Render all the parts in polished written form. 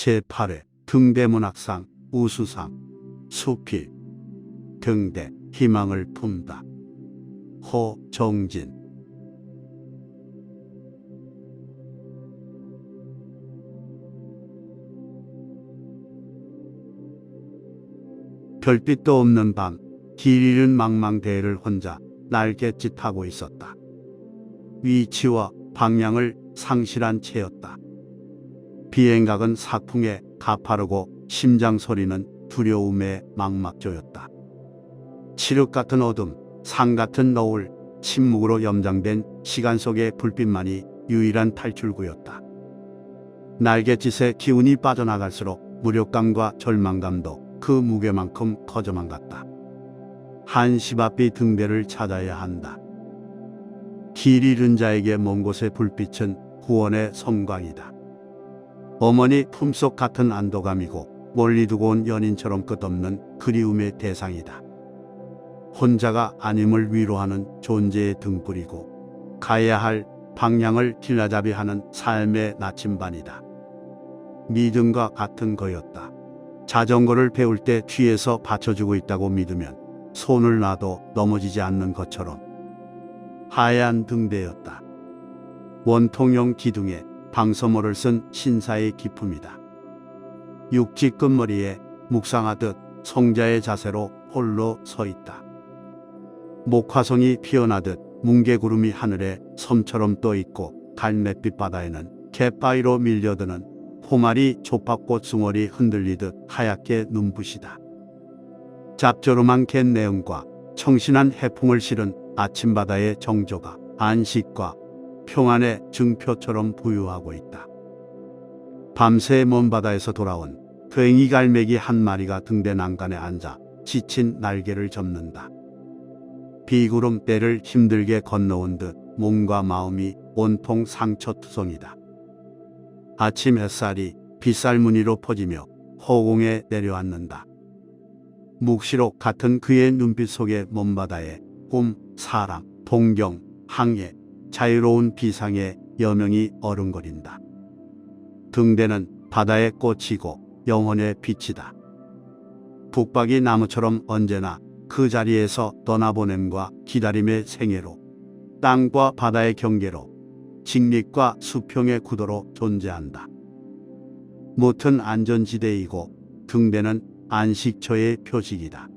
제8회 등대문학상 우수상 수필 등대 희망을 품다. 호정진. 별빛도 없는 밤, 길 잃은 망망대해를 혼자 날갯짓하고 있었다. 위치와 방향을 상실한 채였다. 비행각은 사풍에 가파르고 심장 소리는 두려움에 막막조였다. 칠흑 같은 어둠, 상 같은 너울, 침묵으로 염장된 시간 속의 불빛만이 유일한 탈출구였다. 날갯짓에 기운이 빠져나갈수록 무력감과 절망감도 그 무게만큼 커져만 갔다. 한시 앞이 등대를 찾아야 한다. 길 잃은 자에게 먼 곳의 불빛은 구원의 섬광이다. 어머니 품속 같은 안도감이고 멀리 두고 온 연인처럼 끝없는 그리움의 대상이다. 혼자가 아님을 위로하는 존재의 등불이고 가야 할 방향을 길라잡이 하는 삶의 나침반이다. 믿음과 같은 거였다. 자전거를 배울 때 뒤에서 받쳐주고 있다고 믿으면 손을 놔도 넘어지지 않는 것처럼 하얀 등대였다. 원통형 기둥에 방서모를 쓴 신사의 기품이다. 육지 끝머리에 묵상하듯 성자의 자세로 홀로 서 있다. 목화성이 피어나듯 뭉게구름이 하늘에 섬처럼 떠 있고 갈매빛 바다에는 갯바위로 밀려드는 포말이 족밥꽃 숭어리 흔들리듯 하얗게 눈부시다. 짭조름한 갯내음과 청신한 해풍을 실은 아침바다의 정조가 안식과 평안의 증표처럼 부유하고 있다. 밤새 먼 바다에서 돌아온 괭이 갈매기 한 마리가 등대 난간에 앉아 지친 날개를 접는다. 비구름 때를 힘들게 건너온 듯 몸과 마음이 온통 상처투성이다. 아침 햇살이 빗살무늬로 퍼지며 허공에 내려앉는다. 묵시록 같은 그의 눈빛 속에 먼 바다에 꿈, 사랑, 동경, 항해, 자유로운 비상의 여명이 어른거린다. 등대는 바다의 꽃이고 영혼의 빛이다. 북박이 나무처럼 언제나 그 자리에서 떠나보냄과 기다림의 생애로, 땅과 바다의 경계로, 직립과 수평의 구도로 존재한다. 못은 안전지대이고 등대는 안식처의 표식이다.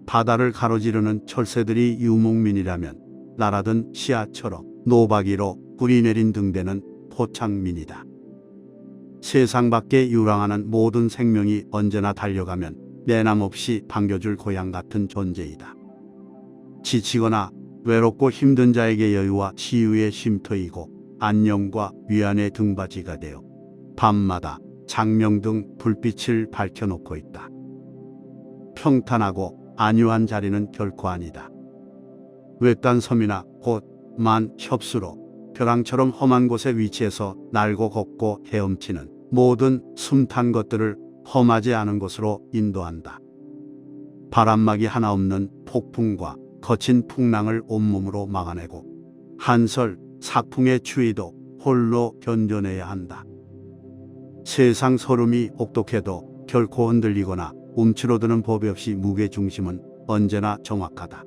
바다를 가로지르는 철새들이 유목민이라면 날아든 씨앗처럼 노박이로 뿌리내린 등대는 포착민이다. 세상 밖에 유랑하는 모든 생명이 언제나 달려가면 내남없이 반겨줄 고향 같은 존재이다. 지치거나 외롭고 힘든 자에게 여유와 치유의 쉼터이고 안녕과 위안의 등받이가 되어 밤마다 장명등 불빛을 밝혀놓고 있다. 평탄하고 안유한 자리는 결코 아니다. 외딴 섬이나 곳, 만, 협수로 벼랑처럼 험한 곳에 위치해서 날고 걷고 헤엄치는 모든 숨탄 것들을 험하지 않은 곳으로 인도한다. 바람막이 하나 없는 폭풍과 거친 풍랑을 온몸으로 막아내고 한설 사풍의 추위도 홀로 견뎌내야 한다. 세상 소름이 혹독해도 결코 흔들리거나 움츠러드는 법이 없이 무게중심은 언제나 정확하다.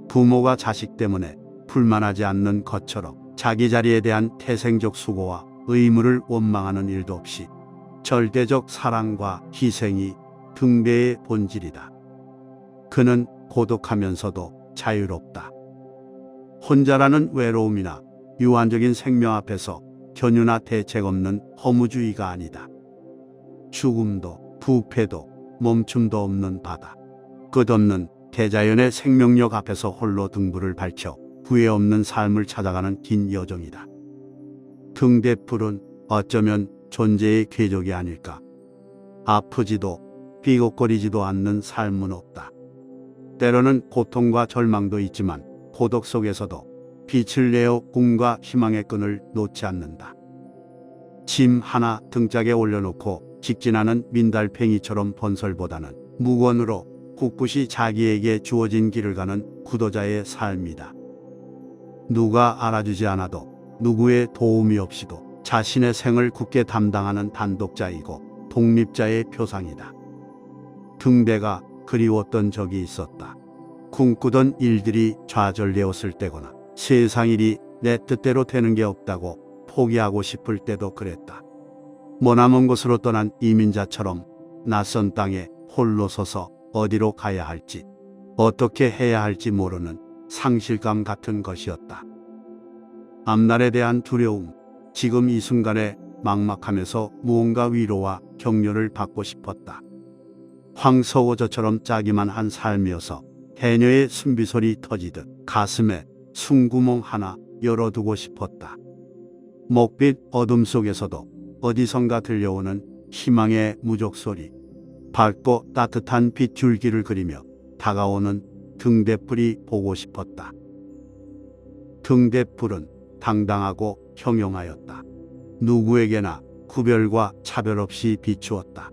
부모가 자식 때문에 불만하지 않는 것처럼 자기 자리에 대한 태생적 수고와 의무를 원망하는 일도 없이 절대적 사랑과 희생이 등대의 본질이다. 그는 고독하면서도 자유롭다. 혼자라는 외로움이나 유한적인 생명 앞에서 견유나 대책 없는 허무주의가 아니다. 죽음도 부패도 멈춤도 없는 바다. 끝없는 대자연의 생명력 앞에서 홀로 등불을 밝혀 후회 없는 삶을 찾아가는 긴 여정이다. 등대불은 어쩌면 존재의 궤적이 아닐까. 아프지도 삐걱거리지도 않는 삶은 없다. 때로는 고통과 절망도 있지만 고독 속에서도 빛을 내어 꿈과 희망의 끈을 놓지 않는다. 짐 하나 등짝에 올려놓고 직진하는 민달팽이처럼 번설보다는 무건으로 꿋꿋이 자기에게 주어진 길을 가는 구도자의 삶이다. 누가 알아주지 않아도 누구의 도움이 없이도 자신의 생을 굳게 담당하는 단독자이고 독립자의 표상이다. 등대가 그리웠던 적이 있었다. 꿈꾸던 일들이 좌절되었을 때거나 세상 일이 내 뜻대로 되는 게 없다고 포기하고 싶을 때도 그랬다. 머나먼 곳으로 떠난 이민자처럼 낯선 땅에 홀로 서서 어디로 가야 할지, 어떻게 해야 할지 모르는 상실감 같은 것이었다. 앞날에 대한 두려움, 지금 이 순간에 막막하면서 무언가 위로와 격려를 받고 싶었다. 황서워저처럼 짜기만 한 삶이어서 해녀의 숨비소리 터지듯 가슴에 숨구멍 하나 열어두고 싶었다. 목빛 어둠 속에서도 어디선가 들려오는 희망의 무적소리, 밝고 따뜻한 빛줄기를 그리며 다가오는 등대불이 보고 싶었다. 등대불은 당당하고 형용하였다. 누구에게나 구별과 차별 없이 비추었다.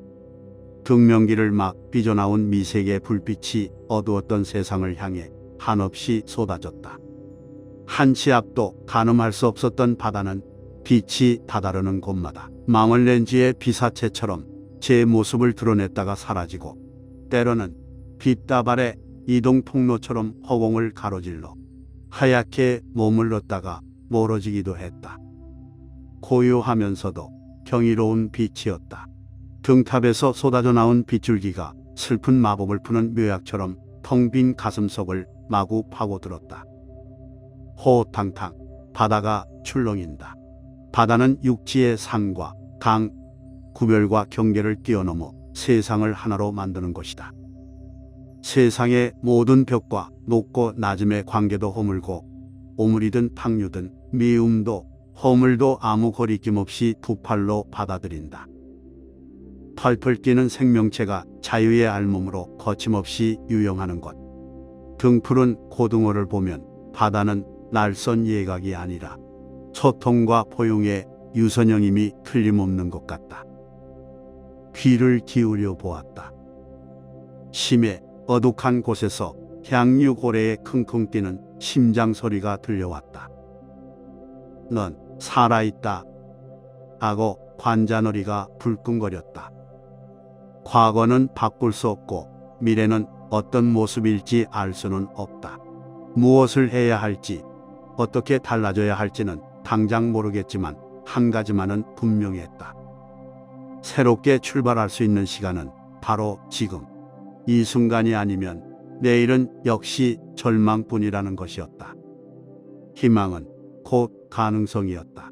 등명기를 막 삐져나온 미색의 불빛이 어두웠던 세상을 향해 한없이 쏟아졌다. 한치 앞도 가늠할 수 없었던 바다는 빛이 다다르는 곳마다 망을 렌즈의 비사체처럼 제 모습을 드러냈다가 사라지고, 때로는 빛다발의 이동 통로처럼 허공을 가로질러 하얗게 머물렀다가 멀어지기도 했다. 고요하면서도 경이로운 빛이었다. 등탑에서 쏟아져 나온 빗줄기가 슬픈 마법을 푸는 묘약처럼 텅 빈 가슴속을 마구 파고들었다. 호탕탕 바다가 출렁인다. 바다는 육지의 산과 강, 구별과 경계를 뛰어넘어 세상을 하나로 만드는 것이다. 세상의 모든 벽과 높고 낮음의 관계도 허물고, 오물이든 탕류든 미움도 허물도 아무 거리낌 없이 두 팔로 받아들인다. 펄펄 뛰는 생명체가 자유의 알몸으로 거침없이 유영하는 것. 등푸른 고등어를 보면 바다는 날선 예각이 아니라 소통과 포용의 유선형임이 틀림없는 것 같다. 귀를 기울여 보았다. 심해 어둑한 곳에서 향유 고래의 킁킁 뛰는 심장 소리가 들려왔다. 넌 살아있다 하고 관자놀이가 불끈거렸다. 과거는 바꿀 수 없고 미래는 어떤 모습일지 알 수는 없다. 무엇을 해야 할지, 어떻게 달라져야 할지는 당장 모르겠지만 한 가지만은 분명했다. 새롭게 출발할 수 있는 시간은 바로 지금, 이 순간이 아니면 내일은 역시 절망뿐이라는 것이었다. 희망은 곧 가능성이었다.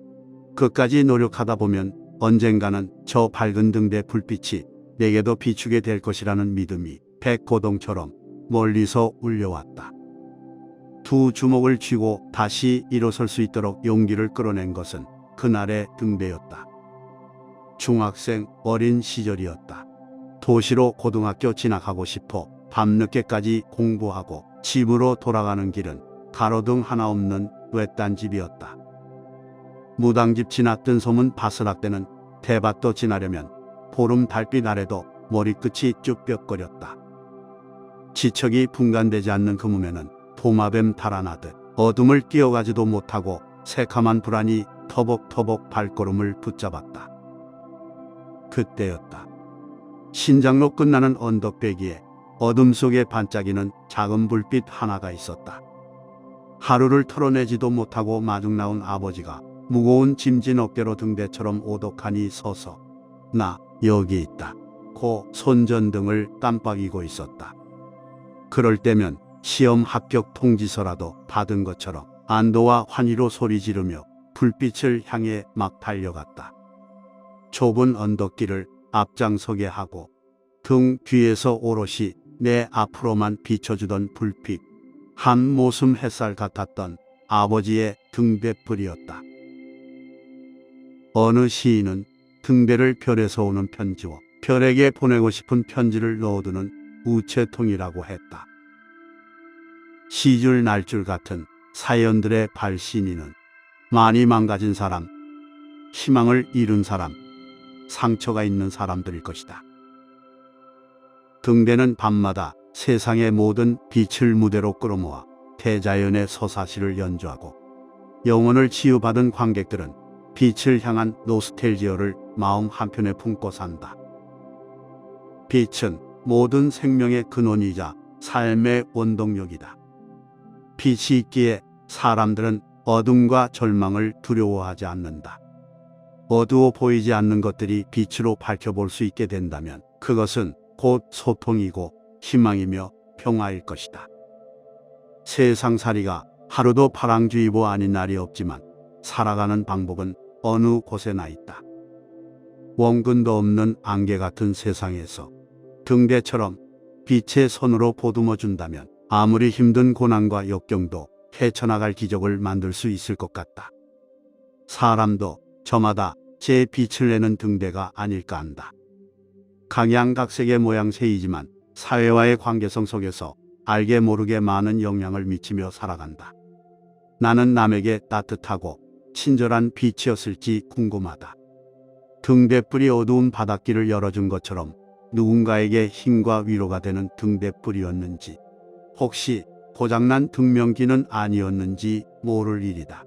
끝까지 노력하다 보면 언젠가는 저 밝은 등대 불빛이 내게도 비추게 될 것이라는 믿음이 백고동처럼 멀리서 울려왔다. 두 주먹을 쥐고 다시 일어설 수 있도록 용기를 끌어낸 것은 그날의 등대였다. 중학생 어린 시절이었다. 도시로 고등학교 진학하고 싶어 밤늦게까지 공부하고 집으로 돌아가는 길은 가로등 하나 없는 외딴 집이었다. 무당집 지났던 소문 바스락대는 대밭도 지나려면 보름 달빛 아래도 머리끝이 쭈뼛거렸다. 지척이 분간되지 않는 그 몸에는 도마뱀 달아나듯 어둠을 끼어가지도 못하고 새카만 불안이 터벅터벅 발걸음을 붙잡았다. 그때였다. 신장로 끝나는 언덕배기에 어둠 속에 반짝이는 작은 불빛 하나가 있었다. 하루를 털어내지도 못하고 마중 나온 아버지가 무거운 짐진 어깨로 등대처럼 오독하니 서서 나 여기 있다 고 손전등을 깜빡이고 있었다. 그럴 때면 시험 합격 통지서라도 받은 것처럼 안도와 환희로 소리 지르며 불빛을 향해 막 달려갔다. 좁은 언덕길을 앞장서게 하고 등 뒤에서 오롯이 내 앞으로만 비춰주던 불빛, 한 모슴 햇살 같았던 아버지의 등대불이었다. 어느 시인은 등대를 별에서 오는 편지와 별에게 보내고 싶은 편지를 넣어두는 우체통이라고 했다. 시줄 날줄 같은 사연들의 발신인은 많이 망가진 사람, 희망을 잃은 사람, 상처가 있는 사람들일 것이다. 등대는 밤마다 세상의 모든 빛을 무대로 끌어모아 대자연의 서사시를 연주하고, 영혼을 치유받은 관객들은 빛을 향한 노스텔지어를 마음 한편에 품고 산다. 빛은 모든 생명의 근원이자 삶의 원동력이다. 빛이 있기에 사람들은 어둠과 절망을 두려워하지 않는다. 어두워 보이지 않는 것들이 빛으로 밝혀볼 수 있게 된다면 그것은 곧 소통이고 희망이며 평화일 것이다. 세상살이가 하루도 파랑주의보 아닌 날이 없지만 살아가는 방법은 어느 곳에나 있다. 원근도 없는 안개 같은 세상에서 등대처럼 빛의 손으로 보듬어 준다면 아무리 힘든 고난과 역경도 헤쳐나갈 기적을 만들 수 있을 것 같다. 사람도 저마다 제 빛을 내는 등대가 아닐까 한다. 각양각색의 모양새이지만 사회와의 관계성 속에서 알게 모르게 많은 영향을 미치며 살아간다. 나는 남에게 따뜻하고 친절한 빛이었을지 궁금하다. 등대불이 어두운 바닷길을 열어준 것처럼 누군가에게 힘과 위로가 되는 등대불이었는지, 혹시 고장난 등명기는 아니었는지 모를 일이다.